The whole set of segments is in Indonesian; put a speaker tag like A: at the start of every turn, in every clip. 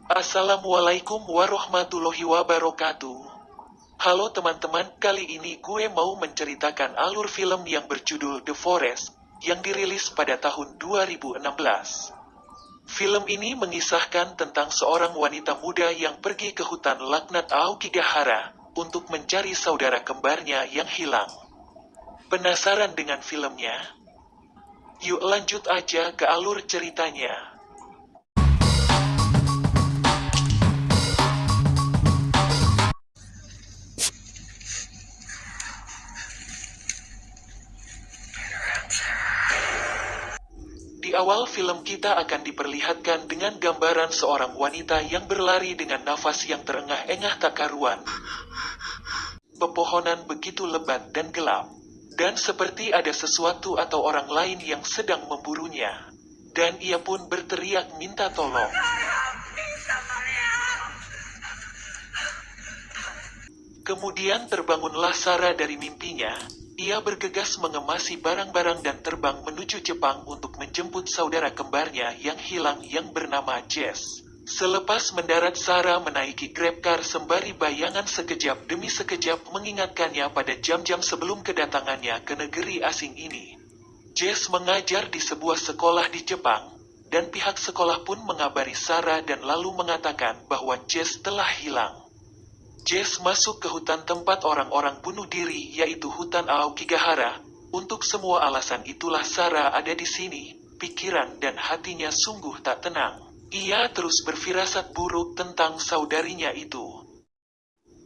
A: Assalamualaikum warahmatullahi wabarakatuh. Halo teman-teman, kali ini gue mau menceritakan alur film yang berjudul The Forest, yang dirilis pada tahun 2016. Film ini mengisahkan tentang seorang wanita muda yang pergi ke hutan laknat Aokigahara, untuk mencari saudara kembarnya yang hilang. Penasaran dengan filmnya? Yuk lanjut aja ke alur ceritanya. Di awal film kita akan diperlihatkan dengan gambaran seorang wanita yang berlari dengan nafas yang terengah-engah tak karuan. Pepohonan begitu lebat dan gelap. Dan seperti ada sesuatu atau orang lain yang sedang memburunya. Dan ia pun berteriak minta tolong. Kemudian terbangunlah Sarah dari mimpinya. Ia bergegas mengemasi barang-barang dan terbang menuju Jepang untuk menjemput saudara kembarnya yang hilang yang bernama Jess. Selepas mendarat, Sarah menaiki Grabcar sembari bayangan sekejap demi sekejap mengingatkannya pada jam-jam sebelum kedatangannya ke negeri asing ini. Jess mengajar di sebuah sekolah di Jepang, dan pihak sekolah pun mengabari Sarah dan lalu mengatakan bahwa Jess telah hilang. Jess masuk ke hutan tempat orang-orang bunuh diri, yaitu hutan Aokigahara. Untuk semua alasan itulah Sarah ada di sini. Pikiran dan hatinya sungguh tak tenang. Ia terus berfirasat buruk tentang saudarinya itu.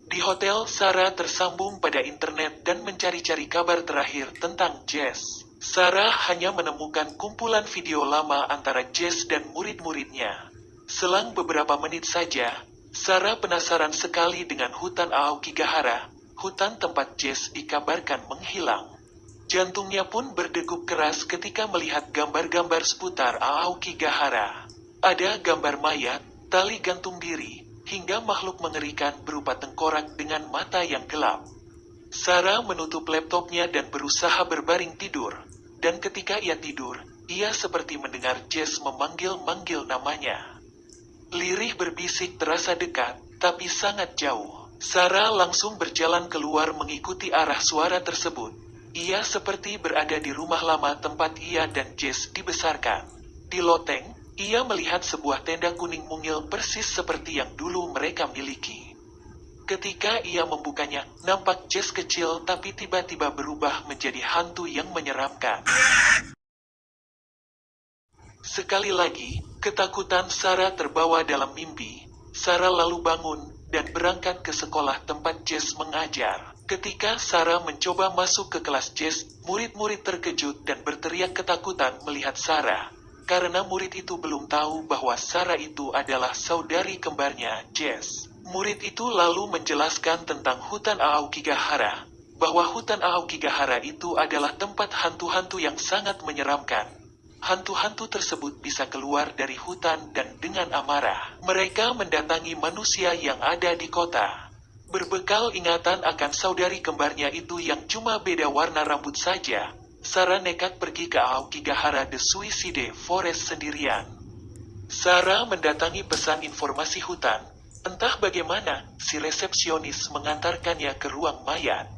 A: Di hotel, Sarah tersambung pada internet dan mencari-cari kabar terakhir tentang Jess. Sarah hanya menemukan kumpulan video lama antara Jess dan murid-muridnya. Selang beberapa menit saja, Sarah penasaran sekali dengan hutan Aokigahara, hutan tempat Jess dikabarkan menghilang. Jantungnya pun berdegup keras ketika melihat gambar-gambar seputar Aokigahara. Ada gambar mayat, tali gantung diri, hingga makhluk mengerikan berupa tengkorak dengan mata yang gelap. Sarah menutup laptopnya dan berusaha berbaring tidur. Dan ketika ia tidur, ia seperti mendengar Jess memanggil-manggil namanya. Lirih berbisik terasa dekat, tapi sangat jauh. Sarah langsung berjalan keluar mengikuti arah suara tersebut. Ia seperti berada di rumah lama tempat ia dan Jess dibesarkan. Di loteng, ia melihat sebuah tenda kuning mungil persis seperti yang dulu mereka miliki. Ketika ia membukanya, nampak Jess kecil tapi tiba-tiba berubah menjadi hantu yang menyeramkan. Sekali lagi, ketakutan Sarah terbawa dalam mimpi. Sarah lalu bangun dan berangkat ke sekolah tempat Jess mengajar. Ketika Sarah mencoba masuk ke kelas Jess, murid-murid terkejut dan berteriak ketakutan melihat Sarah. Karena murid itu belum tahu bahwa Sarah itu adalah saudari kembarnya Jess. Murid itu lalu menjelaskan tentang hutan Aokigahara, bahwa hutan Aokigahara itu adalah tempat hantu-hantu yang sangat menyeramkan. Hantu-hantu tersebut bisa keluar dari hutan dan dengan amarah, mereka mendatangi manusia yang ada di kota. Berbekal ingatan akan saudari kembarnya itu yang cuma beda warna rambut saja, Sarah nekat pergi ke Aokigahara The Suicide Forest sendirian. Sarah mendatangi pesan informasi hutan. Entah bagaimana, si resepsionis mengantarkannya ke ruang mayat.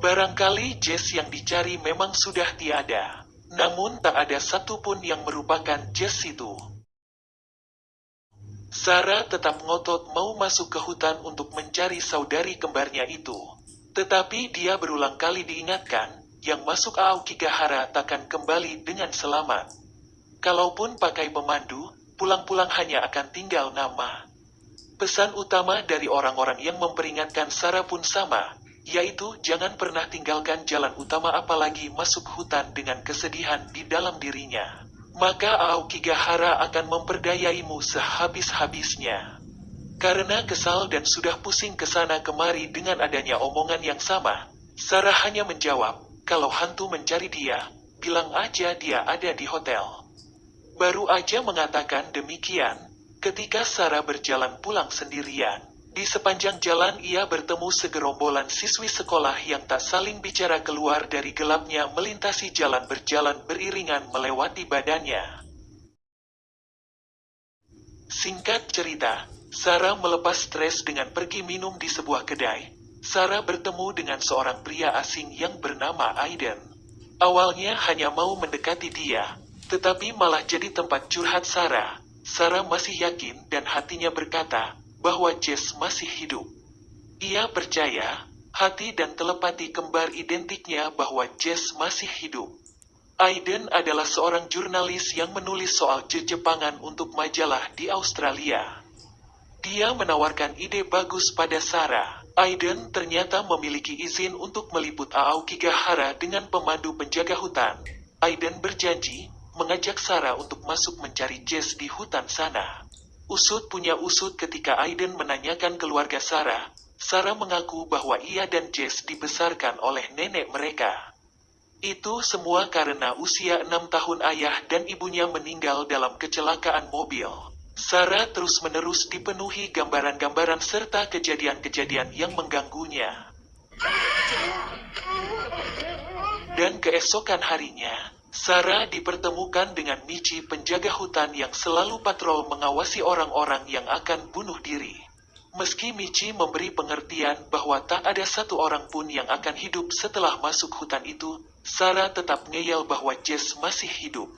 A: Barangkali Jess yang dicari memang sudah tiada. Namun tak ada satupun yang merupakan Jess itu. Sarah tetap ngotot mau masuk ke hutan untuk mencari saudari kembarnya itu. Tetapi dia berulang kali diingatkan, yang masuk Aokigahara takkan kembali dengan selamat. Kalaupun pakai pemandu, pulang-pulang hanya akan tinggal nama. Pesan utama dari orang-orang yang memperingatkan Sarah pun sama, yaitu jangan pernah tinggalkan jalan utama apalagi masuk hutan dengan kesedihan di dalam dirinya. Maka Aokigahara akan memperdayaimu sehabis-habisnya. Karena kesal dan sudah pusing ke sana kemari dengan adanya omongan yang sama, Sarah hanya menjawab, kalau hantu mencari dia, bilang aja dia ada di hotel. Baru aja mengatakan demikian, ketika Sarah berjalan pulang sendirian. Di sepanjang jalan ia bertemu segerombolan siswi sekolah yang tak saling bicara keluar dari gelapnya melintasi jalan berjalan beriringan melewati badannya. Singkat cerita, Sarah melepas stres dengan pergi minum di sebuah kedai. Sarah bertemu dengan seorang pria asing yang bernama Aiden. Awalnya hanya mau mendekati dia, tetapi malah jadi tempat curhat Sarah. Sarah masih yakin dan hatinya berkata bahwa Jess masih hidup. Ia percaya, hati dan telepati kembar identiknya bahwa Jess masih hidup. Aiden adalah seorang jurnalis yang menulis soal Jepangan untuk majalah di Australia. Dia menawarkan ide bagus pada Sarah. Aiden ternyata memiliki izin untuk meliput Aokigahara dengan pemandu penjaga hutan. Aiden berjanji mengajak Sarah untuk masuk mencari Jess di hutan sana. Usut punya usut ketika Aiden menanyakan keluarga Sarah. Sarah mengaku bahwa ia dan Jess dibesarkan oleh nenek mereka. Itu semua karena usia 6 tahun ayah dan ibunya meninggal dalam kecelakaan mobil. Sarah terus-menerus dipenuhi gambaran-gambaran serta kejadian-kejadian yang mengganggunya. Dan keesokan harinya, Sarah dipertemukan dengan Michi penjaga hutan yang selalu patrol mengawasi orang-orang yang akan bunuh diri. Meski Michi memberi pengertian bahwa tak ada satu orang pun yang akan hidup setelah masuk hutan itu, Sarah tetap ngeyel bahwa Jess masih hidup.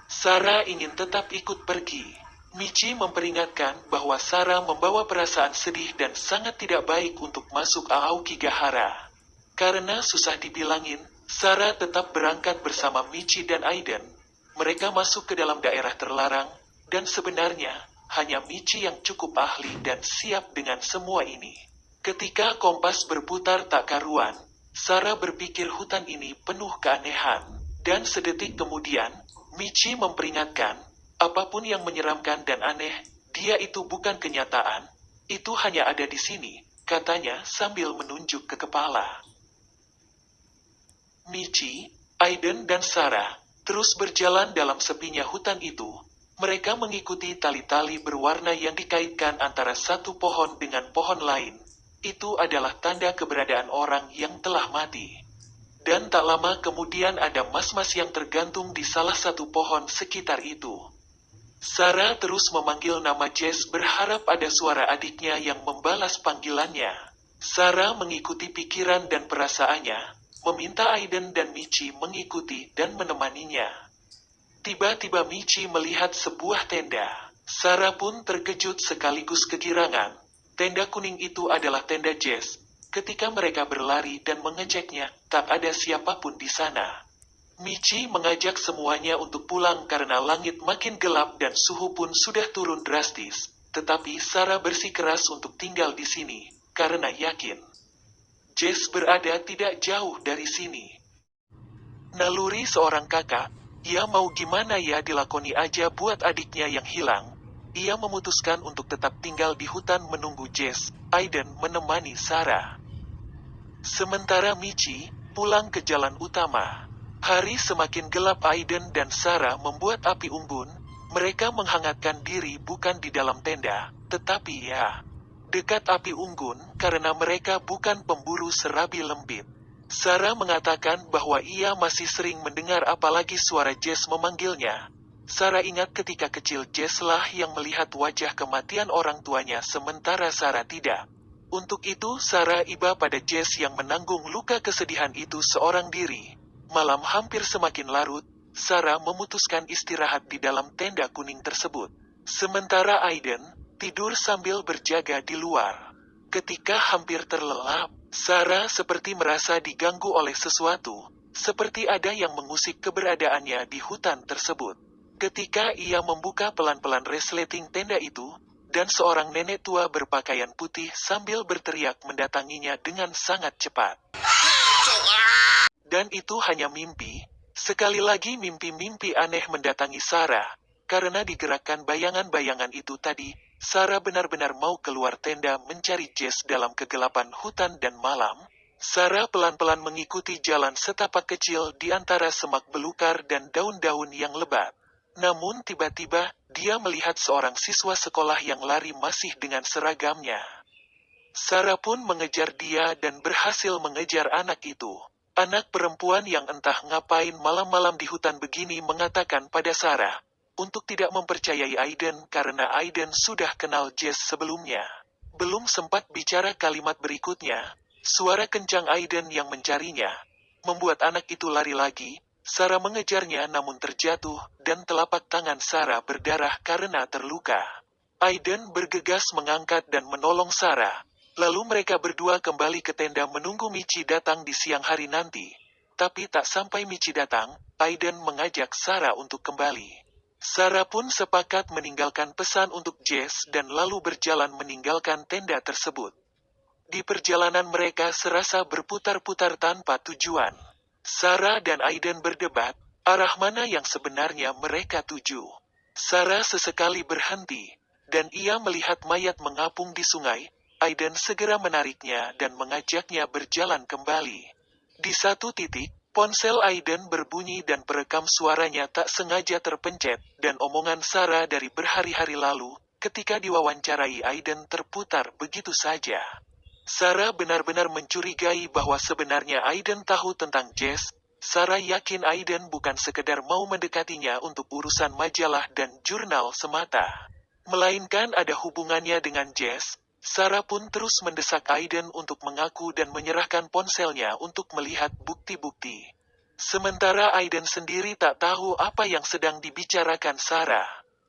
A: Sarah ingin tetap ikut pergi. Michi memperingatkan bahwa Sarah membawa perasaan sedih dan sangat tidak baik untuk masuk Aokigahara. Karena susah dibilangin, Sarah tetap berangkat bersama Michi dan Aiden. Mereka masuk ke dalam daerah terlarang, dan sebenarnya, hanya Michi yang cukup ahli dan siap dengan semua ini. Ketika kompas berputar tak karuan, Sarah berpikir hutan ini penuh keanehan. Dan sedetik kemudian, Michi memperingatkan, apapun yang menyeramkan dan aneh, dia itu bukan kenyataan. Itu hanya ada di sini, katanya sambil menunjuk ke kepala. Michi, Aiden dan Sarah terus berjalan dalam sepinya hutan itu. Mereka mengikuti tali-tali berwarna yang dikaitkan antara satu pohon dengan pohon lain. Itu adalah tanda keberadaan orang yang telah mati. Dan tak lama kemudian ada mas-mas yang tergantung di salah satu pohon sekitar itu. Sarah terus memanggil nama Jess berharap ada suara adiknya yang membalas panggilannya. Sarah mengikuti pikiran dan perasaannya, meminta Aiden dan Michi mengikuti dan menemaninya. Tiba-tiba Michi melihat sebuah tenda. Sarah pun terkejut sekaligus kegirangan. Tenda kuning itu adalah tenda Jess. Ketika mereka berlari dan mengeceknya, tak ada siapapun di sana. Michi mengajak semuanya untuk pulang karena langit makin gelap dan suhu pun sudah turun drastis. Tetapi Sarah bersikeras untuk tinggal di sini, karena yakin Jess berada tidak jauh dari sini. Naluri seorang kakak, ia mau gimana ya dilakoni aja buat adiknya yang hilang. Ia memutuskan untuk tetap tinggal di hutan menunggu Jess. Aiden menemani Sarah. Sementara Michi pulang ke jalan utama. Hari semakin gelap. Aiden dan Sarah membuat api unggun. Mereka menghangatkan diri bukan di dalam tenda, tetapi ya, dekat api unggun karena mereka bukan pemburu serabi lembit. Sarah mengatakan bahwa ia masih sering mendengar apalagi suara Jess memanggilnya. Sarah ingat ketika kecil Jess lah yang melihat wajah kematian orang tuanya sementara Sarah tidak. Untuk itu Sarah iba pada Jess yang menanggung luka kesedihan itu seorang diri. Malam hampir semakin larut, Sarah memutuskan istirahat di dalam tenda kuning tersebut. Sementara Aiden tidur sambil berjaga di luar. Ketika hampir terlelap, Sarah seperti merasa diganggu oleh sesuatu, seperti ada yang mengusik keberadaannya di hutan tersebut. Ketika ia membuka pelan-pelan resleting tenda itu, dan seorang nenek tua berpakaian putih sambil berteriak mendatanginya dengan sangat cepat. Dan itu hanya mimpi. Sekali lagi mimpi-mimpi aneh mendatangi Sarah. Karena digerakkan bayangan-bayangan itu tadi, Sarah benar-benar mau keluar tenda mencari Jess dalam kegelapan hutan dan malam. Sarah pelan-pelan mengikuti jalan setapak kecil di antara semak belukar dan daun-daun yang lebat. Namun tiba-tiba, dia melihat seorang siswa sekolah yang lari masih dengan seragamnya. Sarah pun mengejar dia dan berhasil mengejar anak itu. Anak perempuan yang entah ngapain malam-malam di hutan begini mengatakan pada Sarah, untuk tidak mempercayai Aiden karena Aiden sudah kenal Jess sebelumnya. Belum sempat bicara kalimat berikutnya, suara kencang Aiden yang mencarinya membuat anak itu lari lagi. Sarah mengejarnya namun terjatuh, dan telapak tangan Sarah berdarah karena terluka. Aiden bergegas mengangkat dan menolong Sarah. Lalu mereka berdua kembali ke tenda menunggu Michi datang di siang hari nanti. Tapi tak sampai Michi datang, Aiden mengajak Sarah untuk kembali. Sarah pun sepakat meninggalkan pesan untuk Jess dan lalu berjalan meninggalkan tenda tersebut. Di perjalanan mereka serasa berputar-putar tanpa tujuan. Sarah dan Aiden berdebat, arah mana yang sebenarnya mereka tuju. Sarah sesekali berhenti, dan ia melihat mayat mengapung di sungai. Aiden segera menariknya dan mengajaknya berjalan kembali. Di satu titik, ponsel Aiden berbunyi dan perekam suaranya tak sengaja terpencet, dan omongan Sarah dari berhari-hari lalu, ketika diwawancarai Aiden terputar begitu saja. Sarah benar-benar mencurigai bahwa sebenarnya Aiden tahu tentang Jess. Sarah yakin Aiden bukan sekedar mau mendekatinya untuk urusan majalah dan jurnal semata, melainkan ada hubungannya dengan Jess. Sarah pun terus mendesak Aiden untuk mengaku dan menyerahkan ponselnya untuk melihat bukti-bukti. Sementara Aiden sendiri tak tahu apa yang sedang dibicarakan Sarah.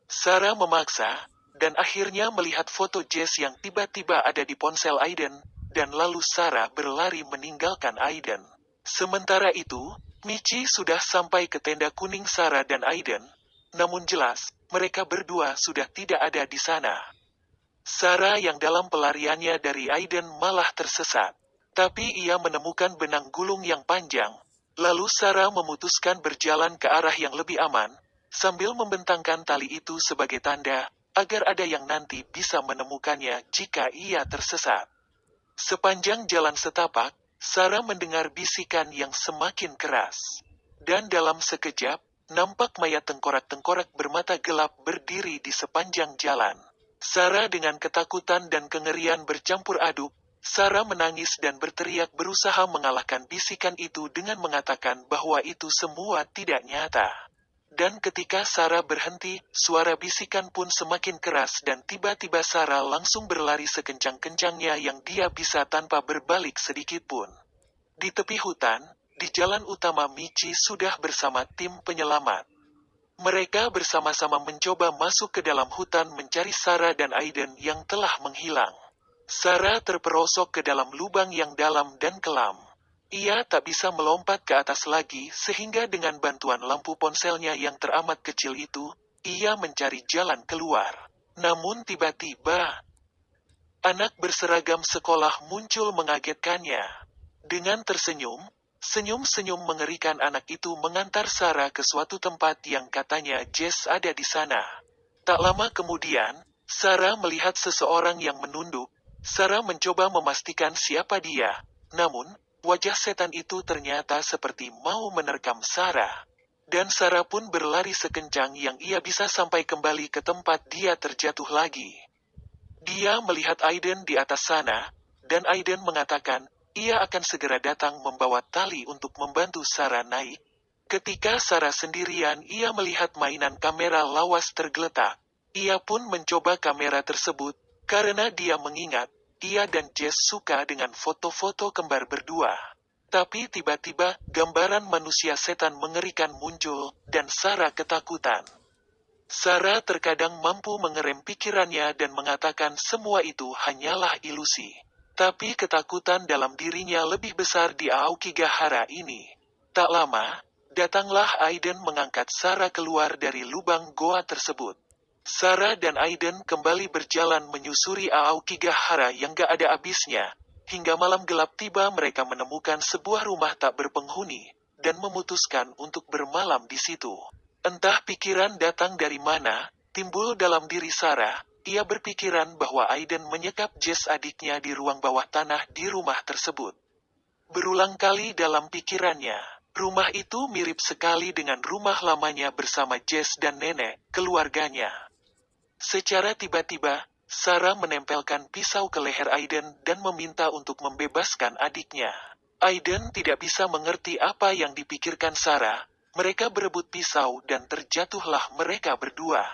A: Sarah memaksa, dan akhirnya melihat foto Jess yang tiba-tiba ada di ponsel Aiden, dan lalu Sarah berlari meninggalkan Aiden. Sementara itu, Michi sudah sampai ke tenda kuning Sarah dan Aiden, namun jelas, mereka berdua sudah tidak ada di sana. Sarah yang dalam pelariannya dari Aiden malah tersesat. Tapi ia menemukan benang gulung yang panjang. Lalu Sarah memutuskan berjalan ke arah yang lebih aman, sambil membentangkan tali itu sebagai tanda, agar ada yang nanti bisa menemukannya jika ia tersesat. Sepanjang jalan setapak, Sarah mendengar bisikan yang semakin keras. Dan dalam sekejap, nampak mayat tengkorak-tengkorak bermata gelap berdiri di sepanjang jalan. Sarah dengan ketakutan dan kengerian bercampur aduk. Sarah menangis dan berteriak berusaha mengalahkan bisikan itu dengan mengatakan bahwa itu semua tidak nyata. Dan ketika Sarah berhenti, suara bisikan pun semakin keras dan tiba-tiba Sarah langsung berlari sekencang-kencangnya yang dia bisa tanpa berbalik sedikitpun. Di tepi hutan, di jalan utama Michi sudah bersama tim penyelamat. Mereka bersama-sama mencoba masuk ke dalam hutan mencari Sarah dan Aiden yang telah menghilang. Sarah terperosok ke dalam lubang yang dalam dan kelam. Ia tak bisa melompat ke atas lagi sehingga dengan bantuan lampu ponselnya yang teramat kecil itu, ia mencari jalan keluar. Namun tiba-tiba, anak berseragam sekolah muncul mengagetkannya. Dengan tersenyum, senyum-senyum mengerikan anak itu mengantar Sarah ke suatu tempat yang katanya Jess ada di sana. Tak lama kemudian, Sarah melihat seseorang yang menunduk. Sarah mencoba memastikan siapa dia, namun, wajah setan itu ternyata seperti mau menerkam Sarah. Dan Sarah pun berlari sekencang yang ia bisa sampai kembali ke tempat dia terjatuh lagi. Dia melihat Aiden di atas sana, dan Aiden mengatakan, ia akan segera datang membawa tali untuk membantu Sarah naik. Ketika Sarah sendirian, ia melihat mainan kamera lawas tergeletak. Ia pun mencoba kamera tersebut, karena dia mengingat, ia dan Jess suka dengan foto-foto kembar berdua. Tapi tiba-tiba, gambaran manusia setan mengerikan muncul, dan Sarah ketakutan. Sarah terkadang mampu mengerem pikirannya dan mengatakan semua itu hanyalah ilusi. Tapi ketakutan dalam dirinya lebih besar di Aokigahara ini. Tak lama, datanglah Aiden mengangkat Sarah keluar dari lubang goa tersebut. Sarah dan Aiden kembali berjalan menyusuri Aokigahara yang gak ada habisnya. Hingga malam gelap tiba mereka menemukan sebuah rumah tak berpenghuni, dan memutuskan untuk bermalam di situ. Entah pikiran datang dari mana, timbul dalam diri Sarah. Ia berpikiran bahwa Aiden menyekap Jess adiknya di ruang bawah tanah di rumah tersebut. Berulang kali dalam pikirannya, rumah itu mirip sekali dengan rumah lamanya bersama Jess dan nenek, keluarganya. Secara tiba-tiba, Sarah menempelkan pisau ke leher Aiden dan meminta untuk membebaskan adiknya. Aiden tidak bisa mengerti apa yang dipikirkan Sarah. Mereka berebut pisau dan terjatuhlah mereka berdua.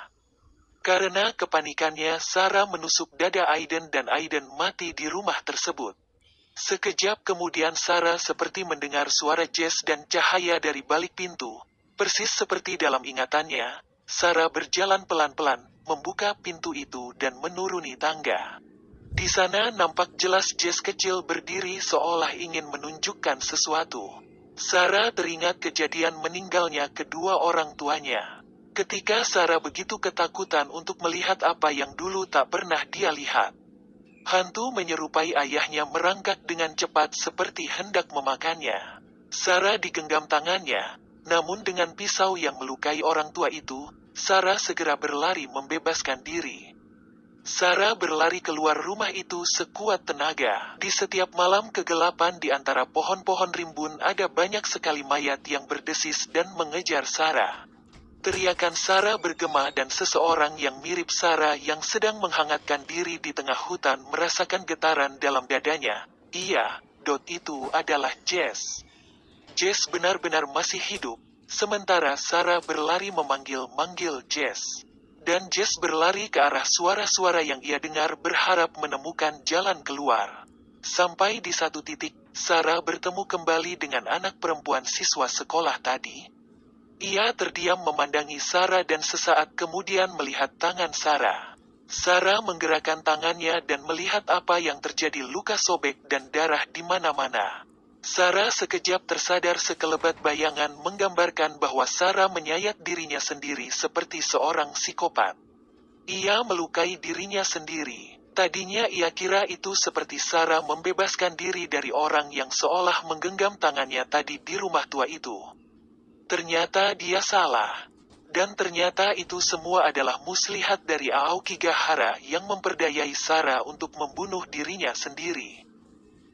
A: Karena kepanikannya, Sarah menusuk dada Aiden dan Aiden mati di rumah tersebut. Sekejap kemudian Sarah seperti mendengar suara Jess dan cahaya dari balik pintu. Persis seperti dalam ingatannya, Sarah berjalan pelan-pelan, membuka pintu itu dan menuruni tangga. Di sana nampak jelas Jess kecil berdiri seolah ingin menunjukkan sesuatu. Sarah teringat kejadian meninggalnya kedua orang tuanya. Ketika Sarah begitu ketakutan untuk melihat apa yang dulu tak pernah dia lihat. Hantu menyerupai ayahnya merangkak dengan cepat seperti hendak memakannya. Sarah digenggam tangannya, namun dengan pisau yang melukai orang tua itu, Sarah segera berlari membebaskan diri. Sarah berlari keluar rumah itu sekuat tenaga. Di setiap malam kegelapan di antara pohon-pohon rimbun ada banyak sekali mayat yang berdesis dan mengejar Sarah. Teriakan Sarah bergema dan seseorang yang mirip Sarah yang sedang menghangatkan diri di tengah hutan merasakan getaran dalam dadanya. Iya, itu adalah Jess. Jess benar-benar masih hidup, sementara Sarah berlari memanggil-manggil Jess. Dan Jess berlari ke arah suara-suara yang ia dengar berharap menemukan jalan keluar. Sampai di satu titik, Sarah bertemu kembali dengan anak perempuan siswa sekolah tadi. Ia terdiam memandangi Sarah dan sesaat kemudian melihat tangan Sarah. Sarah menggerakkan tangannya dan melihat apa yang terjadi, luka sobek dan darah di mana-mana. Sarah sekejap tersadar sekelebat bayangan menggambarkan bahwa Sarah menyayat dirinya sendiri seperti seorang psikopat. Ia melukai dirinya sendiri. Tadinya ia kira itu seperti Sarah membebaskan diri dari orang yang seolah menggenggam tangannya tadi di rumah tua itu. Ternyata dia salah. Dan ternyata itu semua adalah muslihat dari Aokigahara yang memperdayai Sarah untuk membunuh dirinya sendiri.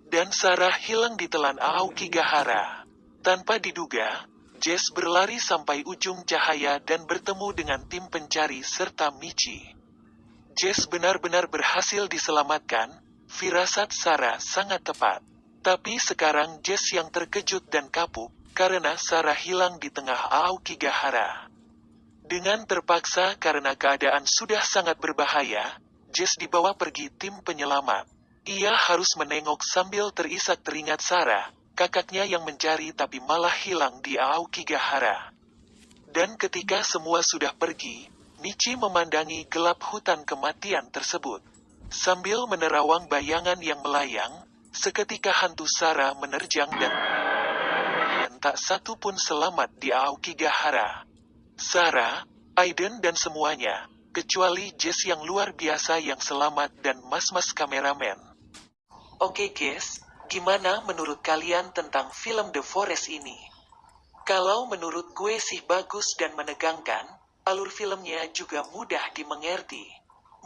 A: Dan Sarah hilang ditelan Aokigahara. Tanpa diduga, Jess berlari sampai ujung cahaya dan bertemu dengan tim pencari serta Michi. Jess benar-benar berhasil diselamatkan, firasat Sarah sangat tepat. Tapi sekarang Jess yang terkejut dan kapuk, karena Sarah hilang di tengah Aokigahara. Dengan terpaksa karena keadaan sudah sangat berbahaya, Jess dibawa pergi tim penyelamat. Ia harus menengok sambil terisak teringat Sarah, kakaknya yang mencari tapi malah hilang di Aokigahara. Dan ketika semua sudah pergi, Michi memandangi gelap hutan kematian tersebut. Sambil menerawang bayangan yang melayang, seketika hantu Sarah menerjang dan tak satu pun selamat di Aokigahara. Sarah, Aiden dan semuanya, kecuali Jess yang luar biasa yang selamat dan mas-mas kameramen. Oke guys, gimana menurut kalian tentang film The Forest ini? Kalau menurut gue sih bagus dan menegangkan, alur filmnya juga mudah dimengerti.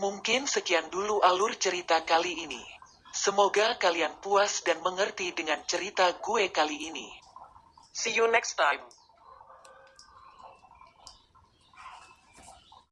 A: Mungkin sekian dulu alur cerita kali ini. Semoga kalian puas dan mengerti dengan cerita gue kali ini. See you next time.